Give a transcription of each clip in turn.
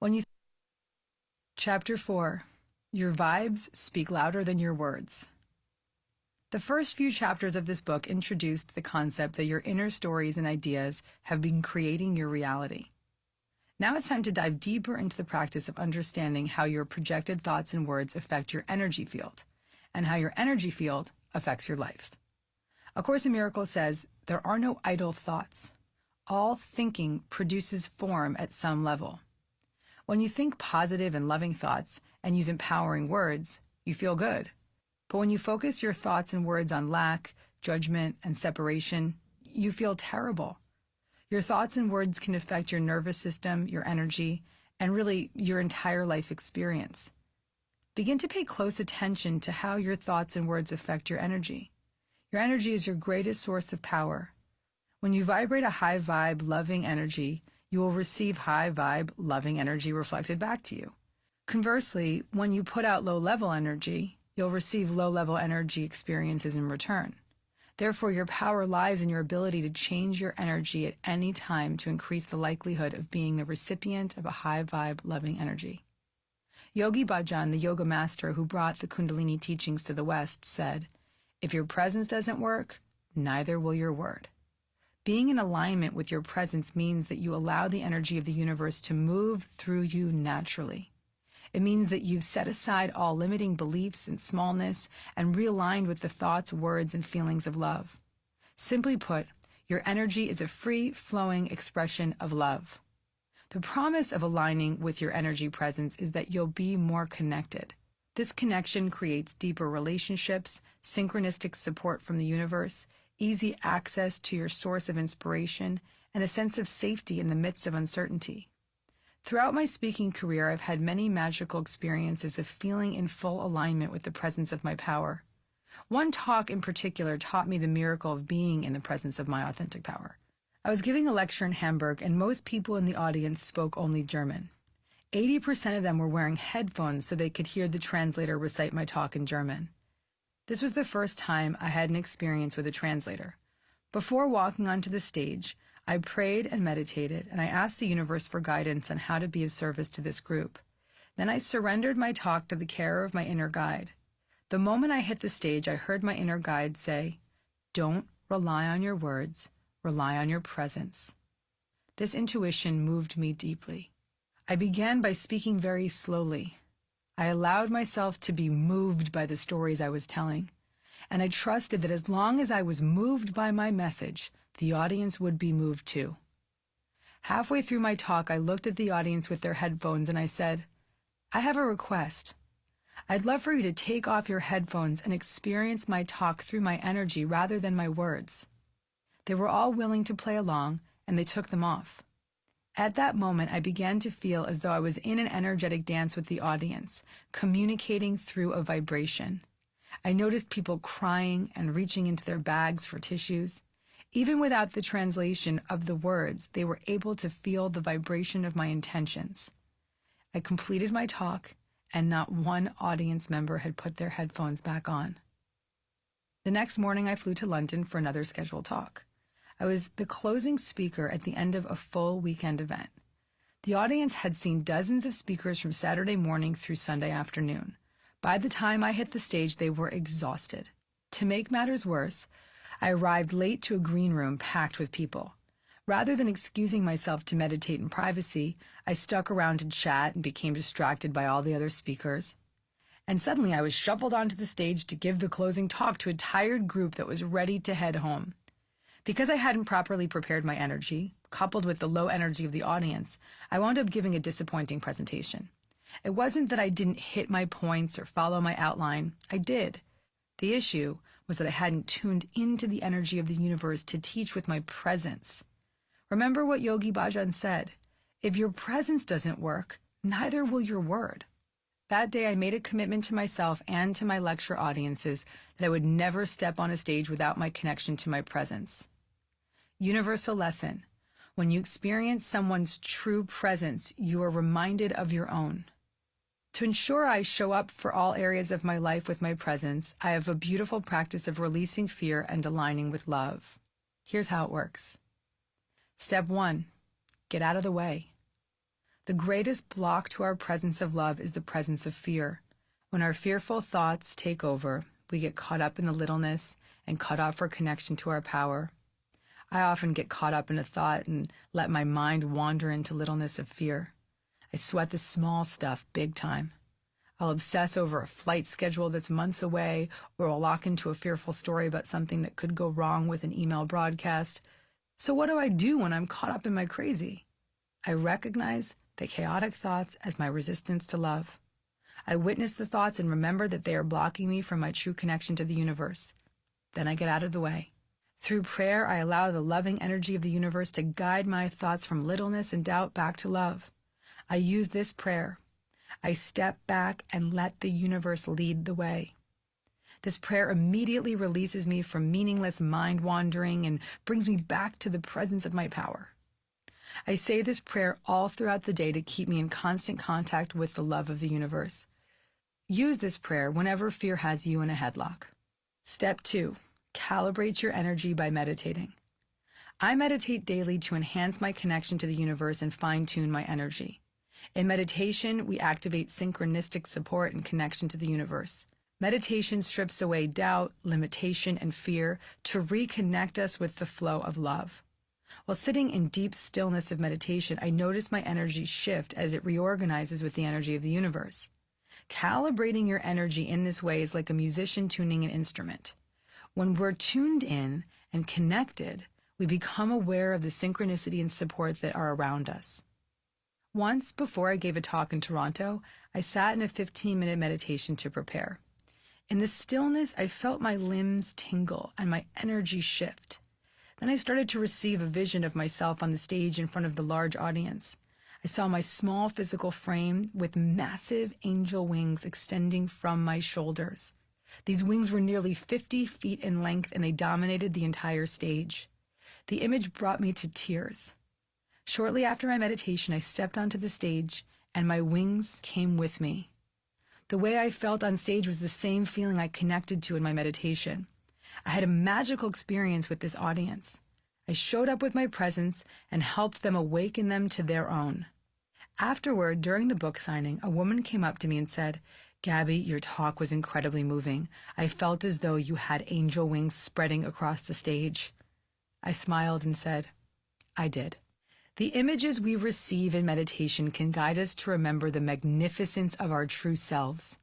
When you Chapter 4, Your Vibes Speak Louder Than Your Words. The first few chapters of this book introduced the concept that your inner stories and ideas have been creating your reality. Now it's time to dive deeper into the practice of understanding how your projected thoughts and words affect your energy field, and how your energy field affects your life. A Course in Miracles says, there are no idle thoughts. All thinking produces form at some level. When you think positive and loving thoughts and use empowering words, you feel good. But when you focus your thoughts and words on lack, judgment, and separation, you feel terrible. Your thoughts and words can affect your nervous system, your energy, and really your entire life experience. Begin to pay close attention to how your thoughts and words affect your energy. Your energy is your greatest source of power. When you vibrate a high vibe, loving energy, you will receive high vibe, loving energy reflected back to you. Conversely, when you put out low-level energy, you'll receive low-level energy experiences in return. Therefore, your power lies in your ability to change your energy at any time to increase the likelihood of being the recipient of a high vibe, loving energy. Yogi Bhajan, the yoga master who brought the Kundalini teachings to the West, said, "If your presence doesn't work, neither will your word." Being in alignment with your presence means that you allow the energy of the universe to move through you naturally. It means that you've set aside all limiting beliefs and smallness and realigned with the thoughts, words, and feelings of love. Simply put, your energy is a free-flowing expression of love. The promise of aligning with your energy presence is that you'll be more connected. This connection creates deeper relationships, synchronistic support from the universe, easy access to your source of inspiration, and a sense of safety in the midst of uncertainty. Throughout my speaking career, I've had many magical experiences of feeling in full alignment with the presence of my power. One talk in particular taught me the miracle of being in the presence of my authentic power. I was giving a lecture in Hamburg, and most people in the audience spoke only German. 80% of them were wearing headphones so they could hear the translator recite my talk in German. This was the first time I had an experience with a translator. Before walking onto the stage, I prayed and meditated, and I asked the universe for guidance on how to be of service to this group. Then I surrendered my talk to the care of my inner guide. The moment I hit the stage, I heard my inner guide say, "Don't rely on your words, rely on your presence." This intuition moved me deeply. I began by speaking very slowly. I allowed myself to be moved by the stories I was telling, and I trusted that as long as I was moved by my message, the audience would be moved too. Halfway through my talk, I looked at the audience with their headphones and I said, "I have a request. I'd love for you to take off your headphones and experience my talk through my energy rather than my words." They were all willing to play along, and they took them off. At that moment, I began to feel as though I was in an energetic dance with the audience, communicating through a vibration. I noticed people crying and reaching into their bags for tissues. Even without the translation of the words, they were able to feel the vibration of my intentions. I completed my talk, and not one audience member had put their headphones back on. The next morning, I flew to London for another scheduled talk. I was the closing speaker at the end of a full weekend event. The audience had seen dozens of speakers from Saturday morning through Sunday afternoon. By the time I hit the stage, they were exhausted. To make matters worse, I arrived late to a green room packed with people. Rather than excusing myself to meditate in privacy, I stuck around to chat and became distracted by all the other speakers. And suddenly I was shuffled onto the stage to give the closing talk to a tired group that was ready to head home. Because I hadn't properly prepared my energy, coupled with the low energy of the audience, I wound up giving a disappointing presentation. It wasn't that I didn't hit my points or follow my outline. I did. The issue was that I hadn't tuned into the energy of the universe to teach with my presence. Remember what Yogi Bhajan said, "If your presence doesn't work, neither will your word." That day I made a commitment to myself and to my lecture audiences that I would never step on a stage without my connection to my presence. Universal lesson. When you experience someone's true presence, you are reminded of your own. To ensure I show up for all areas of my life with my presence, I have a beautiful practice of releasing fear and aligning with love. Here's how it works. Step 1. Get out of the way. The greatest block to our presence of love is the presence of fear. When our fearful thoughts take over, we get caught up in the littleness and cut off our connection to our power. I often get caught up in a thought and let my mind wander into littleness of fear. I sweat the small stuff big time. I'll obsess over a flight schedule that's months away, or I'll lock into a fearful story about something that could go wrong with an email broadcast. So what do I do when I'm caught up in my crazy? I recognize the chaotic thoughts as my resistance to love. I witness the thoughts and remember that they are blocking me from my true connection to the universe. Then I get out of the way. Through prayer, I allow the loving energy of the universe to guide my thoughts from littleness and doubt back to love. I use this prayer. I step back and let the universe lead the way. This prayer immediately releases me from meaningless mind wandering and brings me back to the presence of my power. I say this prayer all throughout the day to keep me in constant contact with the love of the universe. Use this prayer whenever fear has you in a headlock. Step 2. Calibrate your energy by meditating. I meditate daily to enhance my connection to the universe and fine-tune my energy. In meditation, we activate synchronistic support and connection to the universe. Meditation strips away doubt, limitation, and fear to reconnect us with the flow of love. While sitting in deep stillness of meditation, I notice my energy shift as it reorganizes with the energy of the universe. Calibrating your energy in this way is like a musician tuning an instrument. When we're tuned in and connected, we become aware of the synchronicity and support that are around us. Once, before I gave a talk in Toronto, I sat in a 15-minute meditation to prepare. In the stillness, I felt my limbs tingle and my energy shift. Then I started to receive a vision of myself on the stage in front of the large audience. I saw my small physical frame with massive angel wings extending from my shoulders. These wings were nearly 50 feet in length and they dominated the entire stage. The image brought me to tears. Shortly after my meditation, I stepped onto the stage and my wings came with me. The way I felt on stage was the same feeling I connected to in my meditation. I had a magical experience with this audience. I showed up with my presence and helped them awaken them to their own. Afterward, during the book signing, a woman came up to me and said, "Gabby, your talk was incredibly moving. I felt as though you had angel wings spreading across the stage." I smiled and said, "I did." The images we receive in meditation can guide us to remember the magnificence of our true selves.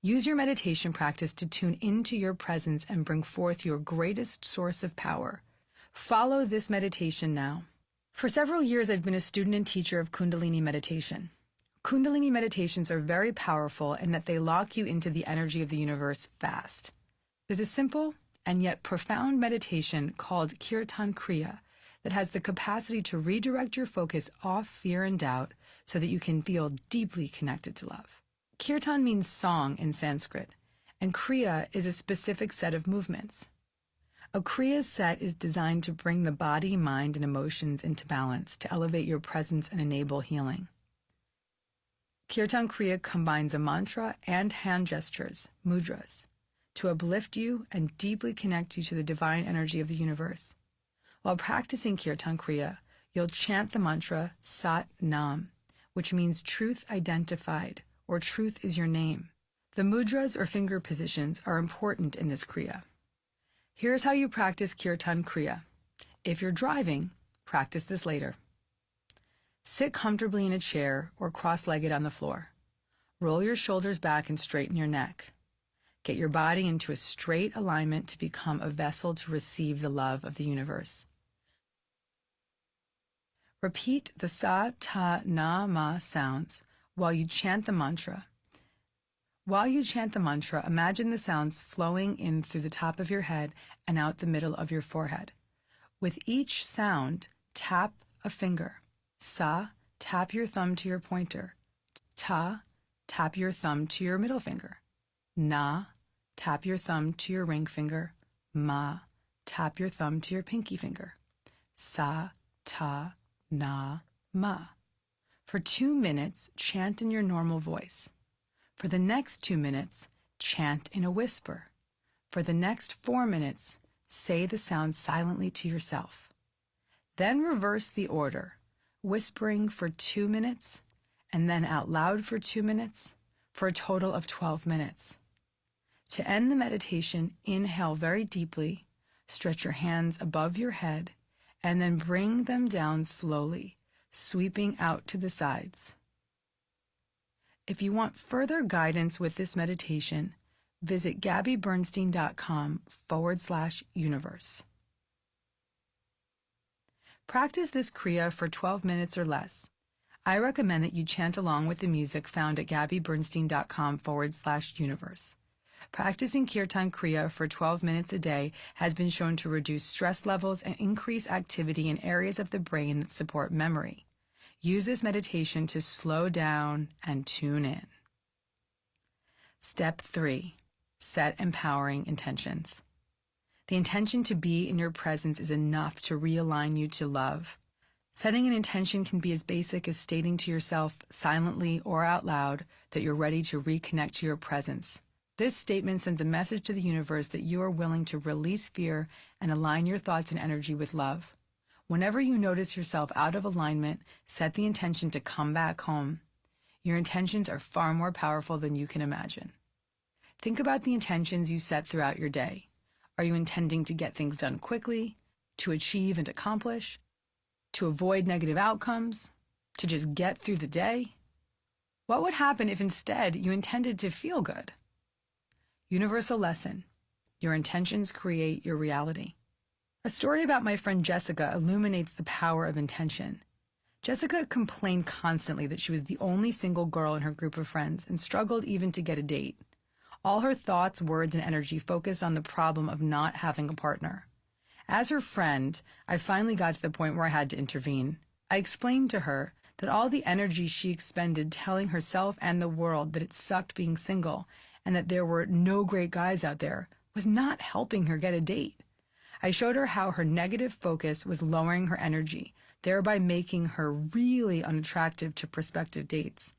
Use your meditation practice to tune into your presence and bring forth your greatest source of power. Follow this meditation now. For several years, I've been a student and teacher of Kundalini meditation. Kundalini meditations are very powerful in that they lock you into the energy of the universe fast. There's a simple and yet profound meditation called Kirtan Kriya that has the capacity to redirect your focus off fear and doubt so that you can feel deeply connected to love. Kirtan means song in Sanskrit, and Kriya is a specific set of movements. A Kriya set is designed to bring the body, mind, and emotions into balance, to elevate your presence and enable healing. Kirtan Kriya combines a mantra and hand gestures, mudras, to uplift you and deeply connect you to the divine energy of the universe. While practicing Kirtan Kriya, you'll chant the mantra Sat Nam, which means truth identified, or truth is your name. The mudras or finger positions are important in this Kriya. Here's how you practice Kirtan Kriya. If you're driving, practice this later. Sit comfortably in a chair or cross-legged on the floor. Roll your shoulders back and straighten your neck. Get your body into a straight alignment to become a vessel to receive the love of the universe. Repeat the sa, ta, na, ma sounds while you chant the mantra. While you chant the mantra, imagine the sounds flowing in through the top of your head and out the middle of your forehead. With each sound, tap a finger. Sa, tap your thumb to your pointer. Ta, tap your thumb to your middle finger. Na, tap your thumb to your ring finger. Ma, tap your thumb to your pinky finger. Sa, ta, na, ma. For 2 minutes, chant in your normal voice. For the next 2 minutes, chant in a whisper. For the next 4 minutes, say the sound silently to yourself. Then reverse the order, whispering for 2 minutes, and then out loud for 2 minutes, for a total of 12 minutes. To end the meditation, inhale very deeply, stretch your hands above your head, and then bring them down slowly, sweeping out to the sides. If you want further guidance with this meditation, visit gabbybernstein.com/universe. Practice this Kriya for 12 minutes or less. I recommend that you chant along with the music found at gabbybernstein.com/universe. Practicing Kirtan Kriya for 12 minutes a day has been shown to reduce stress levels and increase activity in areas of the brain that support memory. Use this meditation to slow down and tune in. Step 3. Set empowering intentions. The intention to be in your presence is enough to realign you to love. Setting an intention can be as basic as stating to yourself, silently or out loud, that you're ready to reconnect to your presence. This statement sends a message to the universe that you are willing to release fear and align your thoughts and energy with love. Whenever you notice yourself out of alignment, set the intention to come back home. Your intentions are far more powerful than you can imagine. Think about the intentions you set throughout your day. Are you intending to get things done quickly, to achieve and accomplish, to avoid negative outcomes, to just get through the day? What would happen if instead you intended to feel good? Universal lesson: your intentions create your reality. A story about my friend Jessica illuminates the power of intention. Jessica complained constantly that she was the only single girl in her group of friends and struggled even to get a date. All her thoughts, words, and energy focused on the problem of not having a partner. As her friend, I finally got to the point where I had to intervene. I explained to her that all the energy she expended telling herself and the world that it sucked being single and that there were no great guys out there was not helping her get a date. I showed her how her negative focus was lowering her energy, thereby making her really unattractive to prospective dates.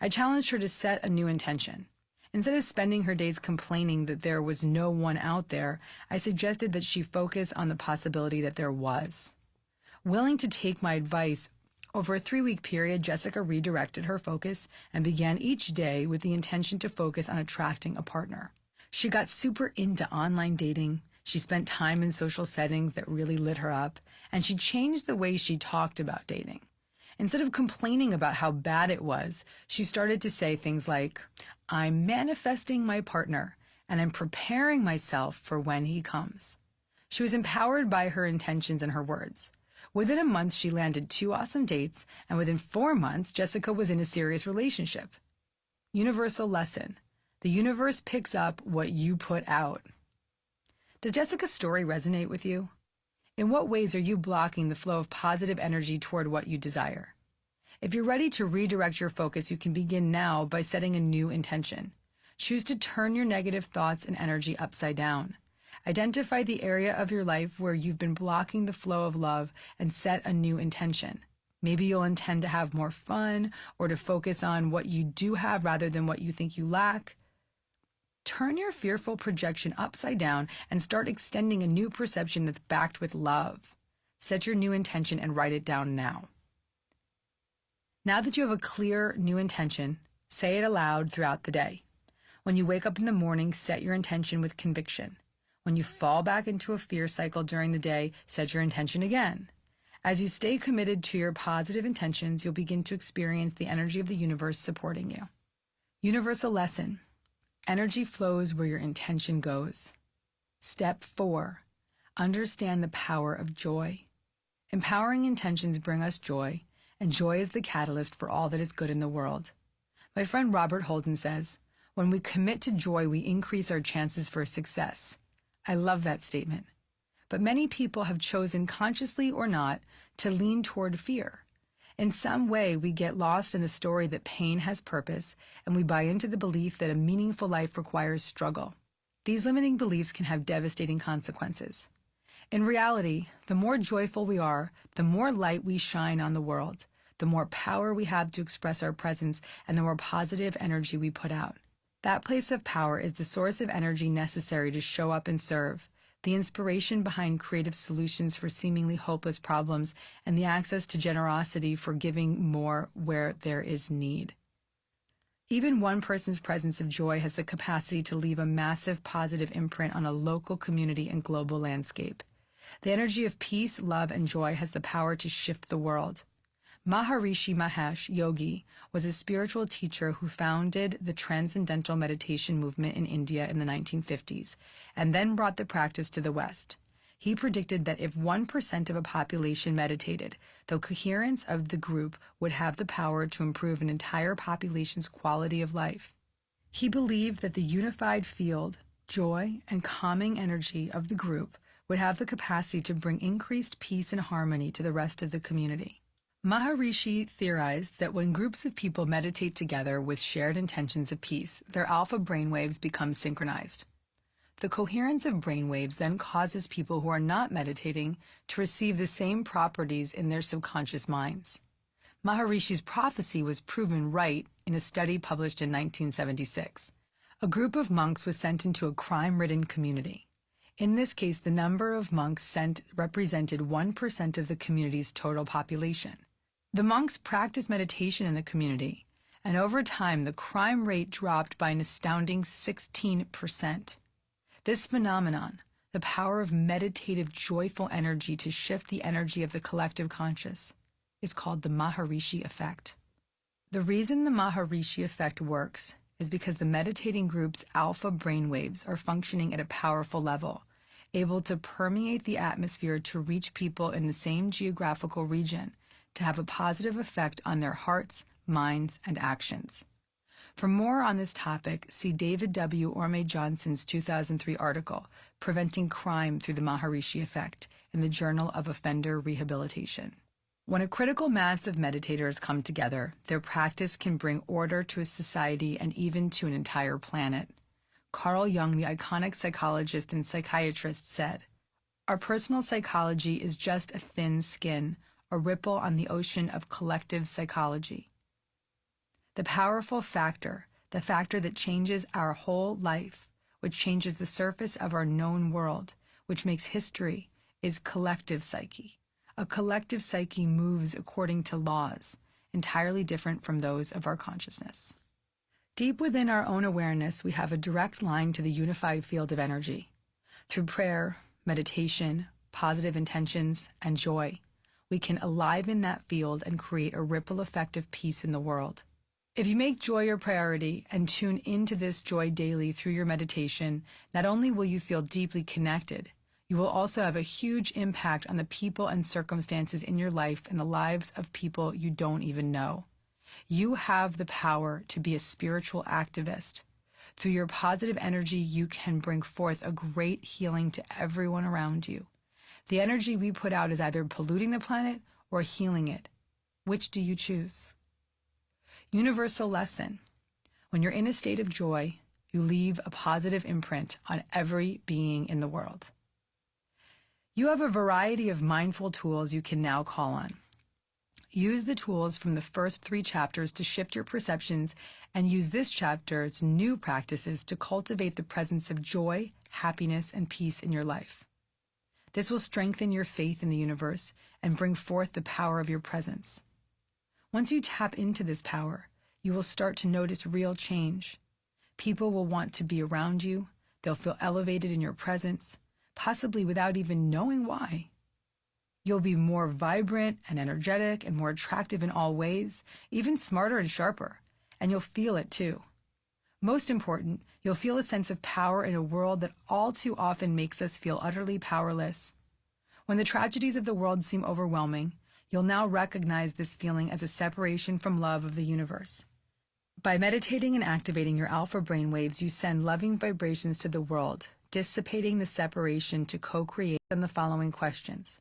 I challenged her to set a new intention. Instead of spending her days complaining that there was no one out there, I suggested that she focus on the possibility that there was. Willing to take my advice, over a 3-week period, Jessica redirected her focus and began each day with the intention to focus on attracting a partner. She got super into online dating. She spent time in social settings that really lit her up, and she changed the way she talked about dating. Instead of complaining about how bad it was, she started to say things like, "I'm manifesting my partner, and I'm preparing myself for when he comes." She was empowered by her intentions and her words. Within a month, she landed 2 awesome dates, and within 4 months, Jessica was in a serious relationship. Universal lesson: the universe picks up what you put out. Does Jessica's story resonate with you? In what ways are you blocking the flow of positive energy toward what you desire? If you're ready to redirect your focus, you can begin now by setting a new intention. Choose to turn your negative thoughts and energy upside down. Identify the area of your life where you've been blocking the flow of love and set a new intention. Maybe you'll intend to have more fun or to focus on what you do have rather than what you think you lack. Turn your fearful projection upside down and start extending a new perception that's backed with love. Set your new intention and write it down now. Now that you have a clear new intention, say it aloud throughout the day. When you wake up in the morning, set your intention with conviction. When you fall back into a fear cycle during the day, set your intention again. As you stay committed to your positive intentions, you'll begin to experience the energy of the universe supporting you. Universal lesson: energy flows where your intention goes. Step 4. Understand the power of joy. Empowering intentions bring us joy, and joy is the catalyst for all that is good in the world. My friend Robert Holden says, "When we commit to joy, we increase our chances for success." I love that statement. But many people have chosen, consciously or not, to lean toward fear. In some way, we get lost in the story that pain has purpose, and we buy into the belief that a meaningful life requires struggle. These limiting beliefs can have devastating consequences. In reality, the more joyful we are, the more light we shine on the world, the more power we have to express our presence, and the more positive energy we put out. That place of power is the source of energy necessary to show up and serve. the inspiration behind creative solutions for seemingly hopeless problems, and the access to generosity for giving more where there is need. Even one person's presence of joy has the capacity to leave a massive positive imprint on a local community and global landscape. The energy of peace, love, and joy has the power to shift the world. Maharishi Mahesh Yogi was a spiritual teacher who founded the Transcendental Meditation movement in India in the 1950s, and then brought the practice to the West. He predicted that if 1% of a population meditated, the coherence of the group would have the power to improve an entire population's quality of life. He believed that the unified field, joy, and calming energy of the group would have the capacity to bring increased peace and harmony to the rest of the community. Maharishi theorized that when groups of people meditate together with shared intentions of peace, their alpha brainwaves become synchronized. The coherence of brainwaves then causes people who are not meditating to receive the same properties in their subconscious minds. Maharishi's prophecy was proven right in a study published in 1976. A group of monks was sent into a crime-ridden community. In this case, the number of monks sent represented 1% of the community's total population. The monks practiced meditation in the community, and over time the crime rate dropped by an astounding 16%. This phenomenon, the power of meditative, joyful energy to shift the energy of the collective conscious, is called the Maharishi Effect. The reason the Maharishi Effect works is because the meditating group's alpha brainwaves are functioning at a powerful level, able to permeate the atmosphere to reach people in the same geographical region, to have a positive effect on their hearts, minds, and actions. For more on this topic, see David W. Orme Johnson's 2003 article, Preventing Crime Through the Maharishi Effect, in the Journal of Offender Rehabilitation. When a critical mass of meditators come together, their practice can bring order to a society and even to an entire planet. Carl Jung, the iconic psychologist and psychiatrist, said, "Our personal psychology is just a thin skin, a ripple on the ocean of collective psychology." The powerful factor, the factor that changes our whole life, which changes the surface of our known world, which makes history, is collective psyche. A collective psyche moves according to laws, entirely different from those of our consciousness. Deep within our own awareness, we have a direct line to the unified field of energy. Through prayer, meditation, positive intentions, and joy, we can enliven that field and create a ripple effect of peace in the world. If you make joy your priority and tune into this joy daily through your meditation, not only will you feel deeply connected, you will also have a huge impact on the people and circumstances in your life and the lives of people you don't even know. You have the power to be a spiritual activist. Through your positive energy, you can bring forth a great healing to everyone around you. The energy we put out is either polluting the planet or healing it. Which do you choose? Universal lesson. When you're in a state of joy, you leave a positive imprint on every being in the world. You have a variety of mindful tools you can now call on. Use the tools from the first 3 chapters to shift your perceptions, and use this chapter's new practices to cultivate the presence of joy, happiness, and peace in your life. This will strengthen your faith in the universe and bring forth the power of your presence. Once you tap into this power, you will start to notice real change. People will want to be around you. They'll feel elevated in your presence, possibly without even knowing why. You'll be more vibrant and energetic and more attractive in all ways, even smarter and sharper, and you'll feel it too. Most important, you'll feel a sense of power in a world that all too often makes us feel utterly powerless. When the tragedies of the world seem overwhelming, you'll now recognize this feeling as a separation from love of the universe. By meditating and activating your alpha brainwaves, you send loving vibrations to the world, dissipating the separation to co-create on the following questions.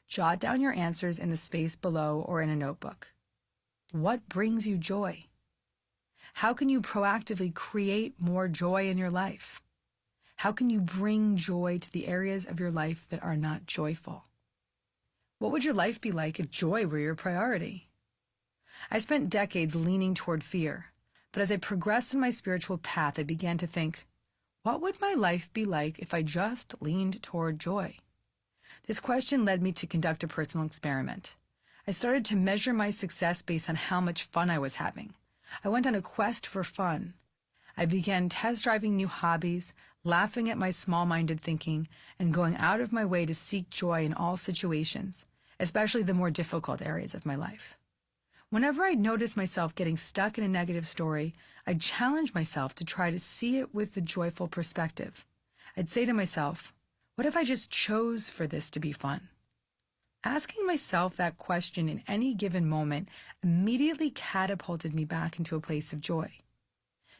Jot down your answers in the space below or in a notebook. What brings you joy? How can you proactively create more joy in your life? How can you bring joy to the areas of your life that are not joyful? What would your life be like if joy were your priority? I spent decades leaning toward fear, but as I progressed in my spiritual path, I began to think, What would my life be like if I just leaned toward joy? This question led me to conduct a personal experiment. I started to measure my success based on how much fun I was having. I went on a quest for fun. I began test driving new hobbies, laughing at my small-minded thinking, and going out of my way to seek joy in all situations, especially the more difficult areas of my life. Whenever I'd notice myself getting stuck in a negative story, I'd challenge myself to try to see it with the joyful perspective. I'd say to myself, what if I just chose for this to be fun? Asking myself that question in any given moment immediately catapulted me back into a place of joy.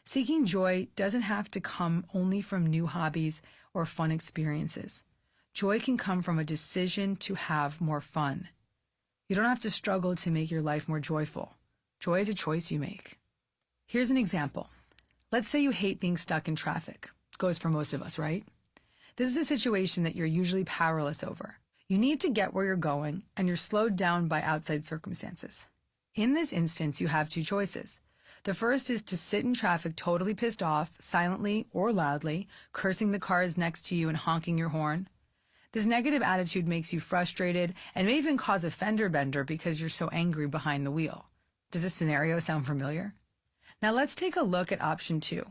Seeking joy doesn't have to come only from new hobbies or fun experiences. Joy can come from a decision to have more fun. You don't have to struggle to make your life more joyful. Joy is a choice you make. Here's an example. Let's say you hate being stuck in traffic. Goes for most of us, right? This is a situation that you're usually powerless over. You need to get where you're going, and you're slowed down by outside circumstances. In this instance, you have two choices. The first is to sit in traffic totally pissed off, silently or loudly, cursing the cars next to you and honking your horn. This negative attitude makes you frustrated and may even cause a fender bender because you're so angry behind the wheel. Does this scenario sound familiar? Now let's take a look at option 2.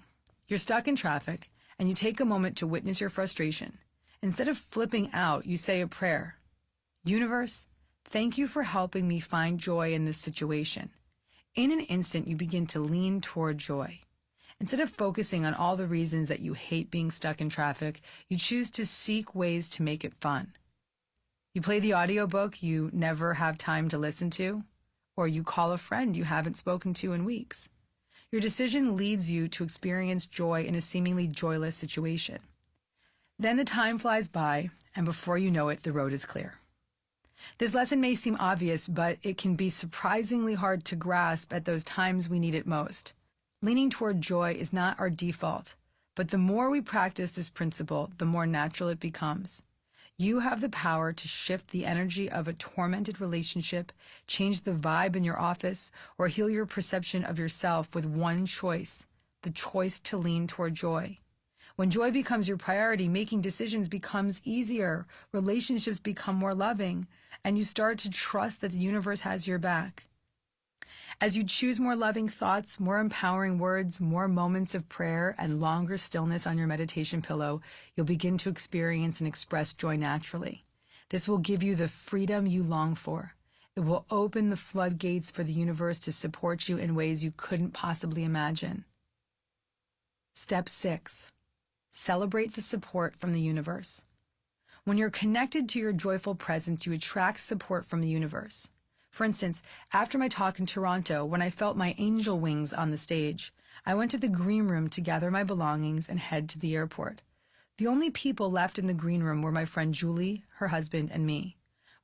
You're stuck in traffic, and you take a moment to witness your frustration. Instead of flipping out, you say a prayer. Universe, thank you for helping me find joy in this situation. In an instant, you begin to lean toward joy. Instead of focusing on all the reasons that you hate being stuck in traffic, you choose to seek ways to make it fun. You play the audiobook you never have time to listen to, or you call a friend you haven't spoken to in weeks. Your decision leads you to experience joy in a seemingly joyless situation. Then the time flies by, and before you know it, the road is clear. This lesson may seem obvious, but it can be surprisingly hard to grasp at those times we need it most. Leaning toward joy is not our default, but the more we practice this principle, the more natural it becomes. You have the power to shift the energy of a tormented relationship, change the vibe in your office, or heal your perception of yourself with one choice, the choice to lean toward joy. When joy becomes your priority, making decisions becomes easier, relationships become more loving, and you start to trust that the universe has your back. As you choose more loving thoughts, more empowering words, more moments of prayer, and longer stillness on your meditation pillow, you'll begin to experience and express joy naturally. This will give you the freedom you long for. It will open the floodgates for the universe to support you in ways you couldn't possibly imagine. Step 6. Celebrate the support from the universe. When you're connected to your joyful presence, you attract support from the universe. For instance, after my talk in Toronto, when I felt my angel wings on the stage, I went to the green room to gather my belongings and head to the airport. The only people left in the green room were my friend Julie, her husband, and me.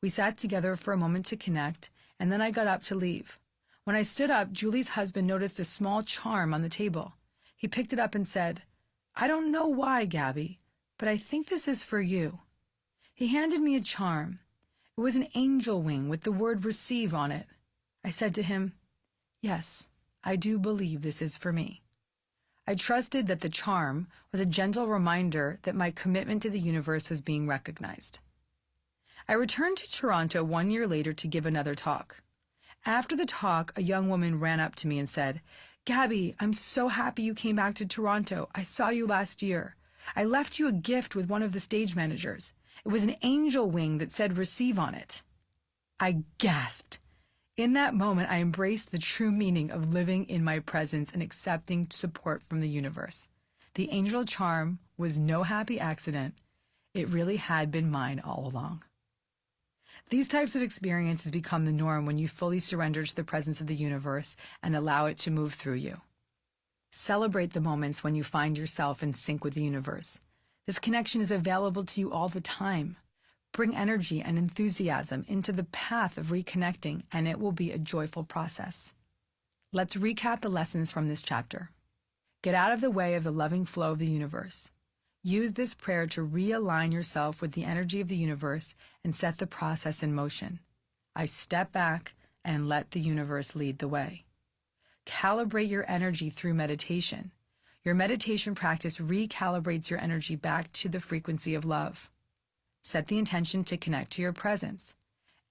We sat together for a moment to connect, and then I got up to leave. When I stood up, Julie's husband noticed a small charm on the table. He picked it up and said, "I don't know why, Gabby, but I think this is for you." He handed me a charm. It was an angel wing with the word receive on it. I said to him, "Yes, I do believe this is for me." I trusted that the charm was a gentle reminder that my commitment to the universe was being recognized. I returned to Toronto 1 year later to give another talk. After the talk, a young woman ran up to me and said, "Gabby, I'm so happy you came back to Toronto. I saw you last year. I left you a gift with one of the stage managers. It was an angel wing that said receive on it." I gasped. In that moment, I embraced the true meaning of living in my presence and accepting support from the universe. The angel charm was no happy accident. It really had been mine all along. These types of experiences become the norm when you fully surrender to the presence of the universe and allow it to move through you. Celebrate the moments when you find yourself in sync with the universe. This connection is available to you all the time. Bring energy and enthusiasm into the path of reconnecting, and it will be a joyful process. Let's recap the lessons from this chapter. Get out of the way of the loving flow of the universe. Use this prayer to realign yourself with the energy of the universe and set the process in motion. I step back and let the universe lead the way. Calibrate your energy through meditation. Your meditation practice recalibrates your energy back to the frequency of love. Set the intention to connect to your presence.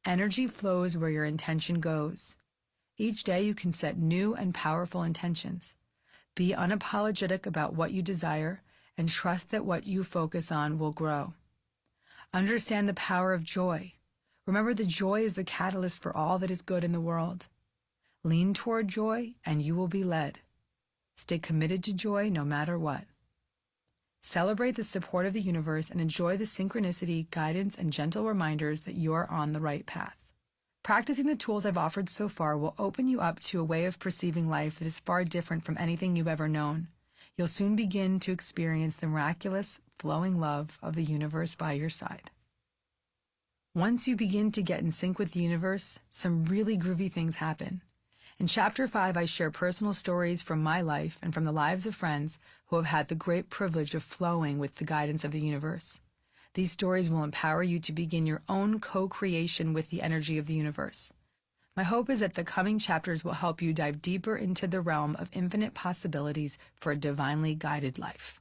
Energy flows where your intention goes. Each day you can set new and powerful intentions. Be unapologetic about what you desire and trust that what you focus on will grow. Understand the power of joy. Remember that joy is the catalyst for all that is good in the world. Lean toward joy and you will be led. Stay committed to joy no matter what. Celebrate the support of the universe and enjoy the synchronicity, guidance, and gentle reminders that you're on the right path. Practicing the tools I've offered so far will open you up to a way of perceiving life that is far different from anything you've ever known. You'll soon begin to experience the miraculous, flowing love of the universe by your side. Once you begin to get in sync with the universe, some really groovy things happen. In Chapter 5, I share personal stories from my life and from the lives of friends who have had the great privilege of flowing with the guidance of the universe. These stories will empower you to begin your own co-creation with the energy of the universe. My hope is that the coming chapters will help you dive deeper into the realm of infinite possibilities for a divinely guided life.